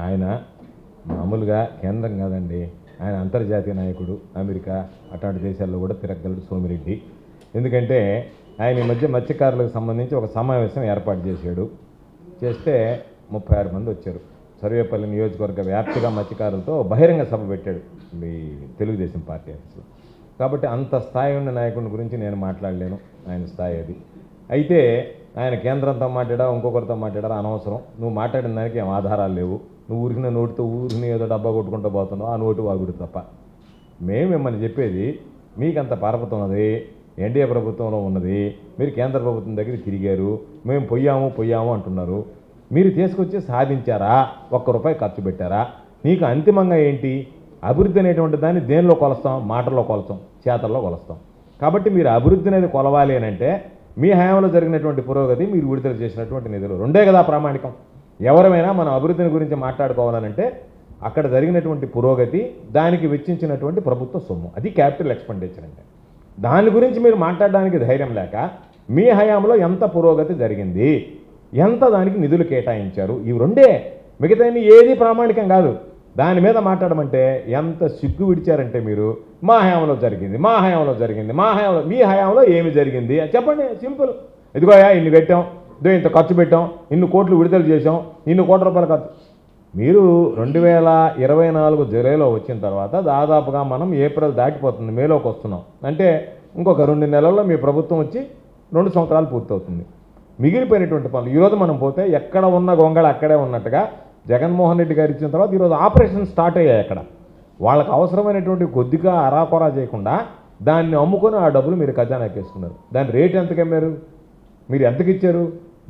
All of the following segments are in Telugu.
ఆయన మామూలుగా కేంద్రం కాదండి, ఆయన అంతర్జాతీయ నాయకుడు. అమెరికా అట్లాంటి దేశాల్లో కూడా తిరగలడు సోమిరెడ్డి. ఎందుకంటే ఆయన ఈ మధ్య మత్స్యకారులకు సంబంధించి ఒక సమావేశం ఏర్పాటు చేస్తే 36 మంది వచ్చారు. సర్వేపల్లి నియోజకవర్గ వ్యాప్తిగా మత్స్యకారులతో బహిరంగ సభ పెట్టాడు ఈ తెలుగుదేశం పార్టీ ఆఫీసులో. కాబట్టి అంత స్థాయి ఉన్న నాయకుడి గురించి నేను మాట్లాడలేను, ఆయన స్థాయి అది. అయితే ఆయన కేంద్రంతో మాట్లాడా ఇంకొకరితో మాట్లాడారా అనవసరం. నువ్వు మాట్లాడిన దానికి ఏం ఆధారాలు లేవు. నువ్వు ఊరికిన నోటితో ఊరిని ఏదో డబ్బా కొట్టుకుంటూ పోతున్నావు, ఆ నోటు వాగుడు తప్ప. మేము మిమ్మల్ని చెప్పేది, మీకంత పారపతం ఉన్నది, ఎన్డీఏ ప్రభుత్వంలో ఉన్నది, మీరు కేంద్ర ప్రభుత్వం దగ్గర తిరిగారు, మేము పొయ్యాము అంటున్నారు. మీరు తీసుకొచ్చి సాధించారా? ₹1 ఖర్చు పెట్టారా? నీకు అంతిమంగా ఏంటి? అభివృద్ధి అనేటువంటి దాన్ని దేనిలో కొలుస్తాం? మాటల్లో కొలుస్తాం, చేతల్లో కొలుస్తాం. కాబట్టి మీరు అభివృద్ధి అనేది కొలవాలి అని అంటే మీ హయాంలో జరిగినటువంటి పురోగతి, మీరు విడుదల చేసినటువంటి నిధులు రెండే కదా ప్రామాణికం. ఎవరైనా మనం అభివృద్ధిని గురించి మాట్లాడుకోవాలనంటే అక్కడ జరిగినటువంటి పురోగతి, దానికి వెచ్చించినటువంటి ప్రభుత్వ సొమ్ము, అది క్యాపిటల్ ఎక్స్పెండిచర్ అంటే. దాని గురించి మీరు మాట్లాడడానికి ధైర్యం లేక మీ హయాంలో ఎంత పురోగతి జరిగింది, ఎంత దానికి నిధులు కేటాయించారు, ఇవి రెండే. మిగతా ఏది ప్రామాణికం కాదు. దాని మీద మాట్లాడమంటే ఎంత సిగ్గు విడిచారంటే మీరు మా హయాంలో జరిగింది, మీ హయాంలో ఏమి జరిగింది చెప్పండి, సింపుల్. ఇదిగోయా ఇన్ని కట్టాం, ఇదో ఇంత ఖర్చు పెట్టాం, ఇన్ని కోట్లు విడుదల చేసాం, ఇన్ని కోట్ల రూపాయలు ఖర్చు. మీరు 2024 జూలైలో వచ్చిన తర్వాత దాదాపుగా మనం ఏప్రిల్ దాటిపోతుంది, మేలోకి వస్తున్నాం. అంటే ఇంకొక 2 నెలల్లో మీ ప్రభుత్వం వచ్చి 2 సంవత్సరాలు పూర్తవుతుంది. మిగిలిపోయినటువంటి పనులు ఈరోజు మనం పోతే ఎక్కడ ఉన్న గొంగళ అక్కడే ఉన్నట్టుగా జగన్మోహన్ రెడ్డి గారు ఇచ్చిన తర్వాత ఈరోజు ఆపరేషన్ స్టార్ట్ అయ్యాయి. అక్కడ వాళ్ళకి అవసరమైనటువంటి కొద్దిగా అరాకొరా చేయకుండా దాన్ని అమ్ముకొని ఆ డబ్బులు మీరు ఖజానాకి వేసుకున్నారు. దాని రేట్ ఎంతకు అమ్మారు, మీరు ఎంతకి ఇచ్చారు,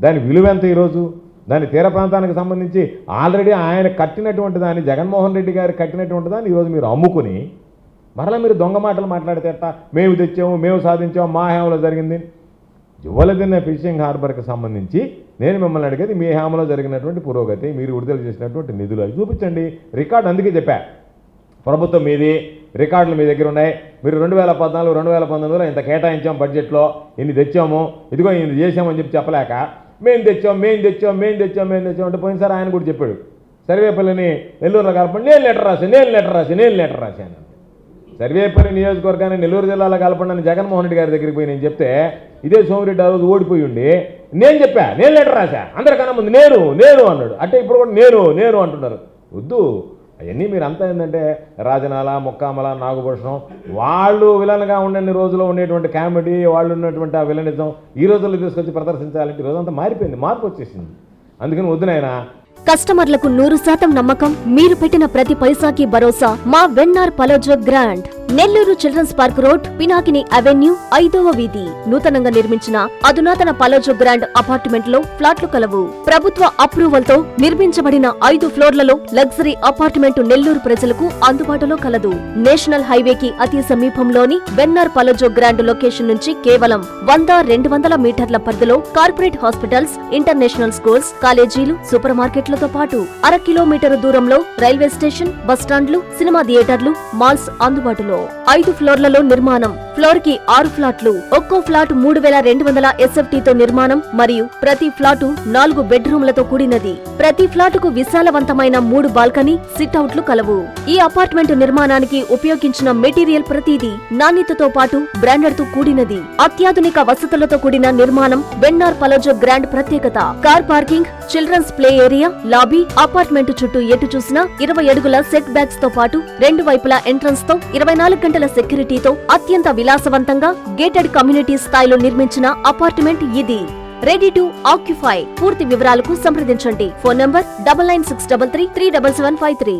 దాని విలువ ఎంత? ఈరోజు దాని తీర ప్రాంతానికి సంబంధించి ఆల్రెడీ ఆయన కట్టినటువంటి దాన్ని, జగన్మోహన్ రెడ్డి గారు కట్టినటువంటి దాన్ని ఈరోజు మీరు అమ్ముకుని మరలా మీరు దొంగ మాటలు మాట్లాడితే ఎట్టా? మేము తెచ్చాము, మేము సాధించాము, మా హయాంలో జరిగింది. జువ్వలదిన్న ఫిషింగ్ హార్బర్కి సంబంధించి నేను మిమ్మల్ని అడిగేది మీ హయాంలో జరిగినటువంటి పురోగతి, మీరు విడుదల చేసినటువంటి నిధులు అవి చూపించండి. రికార్డు అందుకే చెప్పా, ప్రభుత్వం మీది, రికార్డులు మీ దగ్గర ఉన్నాయి. మీరు 2014, 2019లో ఇంత కేటాయించాం బడ్జెట్లో, ఇన్ని తెచ్చాము, ఇదిగో ఇన్ని చేసామని చెప్పలేక మేము తెచ్చాం అంటే పోయినసారి ఆయన కూడా చెప్పాడు. సర్వేపల్లిని నెల్లూరులో కలపండి, నేను లెటర్ రాశాను. సర్వేపల్లి నియోజకవర్గాన్ని నెల్లూరు జిల్లాలో కలపండి జగన్మోహన్ రెడ్డి గారి దగ్గరికి పోయి నేను చెప్తే, ఇదే సోమిరెడ్డి ఆ రోజు ఓడిపోయి ఉండి నేను లెటర్ రాశా, అందరికన్నా ముందు నేను అన్నాడు. అంటే ఇప్పుడు కూడా నేను అంటున్నారు. వద్దు, అవన్నీ మీరు అంతా ఏంటంటే రాజనాల, మొక్కామల, నాగభూషణం వాళ్ళు విలన్గా ఉండని రోజులో ఉండేటువంటి కామెడీ, వాళ్ళు ఉన్నటువంటి ఆ విలనిజం ఈ రోజుల్లో తీసుకొచ్చి ప్రదర్శించాలంటే ఈ రోజంతా మారిపోయింది, మార్పు వచ్చేసింది. అందుకని వద్దు నాయనా. కస్టమర్లకు 100% నమ్మకం, మీరు పెట్టిన ప్రతి పైసాకి భరోసా. మా VNR Palazzo grand, Nellore children's park road, Pinakini avenue, 5వ వీధి. నూతనంగా నిర్మించిన అధునాతన పలోజో గ్రాండ్ అపార్ట్మెంట్ లో ఫ్లాట్లు కలవు. ప్రభుత్వ అప్రూవల్ తో నిర్మించబడిన 5 ఫ్లోర్లలో లగ్జరీ అపార్ట్మెంట్ నెల్లూరు ప్రజలకు అందుబాటులో కలదు. నేషనల్ హైవేకి అతి సమీపంలోని వెన్నార్ పలోజో గ్రాండ్ లొకేషన్ నుంచి కేవలం 100-200 మీటర్ల పరిధిలో కార్పొరేట్ హాస్పిటల్స్, ఇంటర్నేషనల్ స్కూల్స్, కాలేజీలు, సూపర్ మార్కెట్లతో పాటు 1/2 కిలోమీటర్ దూరంలో రైల్వే స్టేషన్, బస్టాండ్లు, సినిమా థియేటర్లు, మాల్స్ అందుబాటులో. 5 ఫ్లోర్లలో నిర్మాణం. ఫ్లోర్ కి 6 ఫ్లాట్లు. ఒక్కో ఫ్లాట్ 3200 SFT తో నిర్మాణం మరియు ప్రతి ఫ్లాటు 4 బెడ్రూమ్లతో కూడినది. ప్రతి ఫ్లాటుకు విశాలవంతమైన 3 బాల్కనీ, సిట్అవుట్లు కలవు. ఈ అపార్ట్మెంట్ నిర్మాణానికి ఉపయోగించిన మెటీరియల్ ప్రతిదీ నాణ్యతతో పాటు బ్రాండెడ్ తో కూడినది. అత్యాధునిక వసతులతో కూడిన నిర్మాణం వెన్నార్ పలోజో గ్రాండ్ ప్రత్యేకత. Car parking, children's play area, lobby, apartment చుట్టూ ఎటు చూసినా 20 అడుగుల సెట్ బ్యాక్స్ తో పాటు 2 వైపులా ఎంట్రన్స్ తో 24 గంటల సెక్యూరిటీతో అత్యంత విలాసవంతంగా గేటెడ్ కమ్యూనిటీ స్థాయిలో నిర్మించిన అపార్ట్మెంట్ ఇది. Ready to occupy. పూర్తి వివరాలకు సంప్రదించండి. Phone number 9963337753.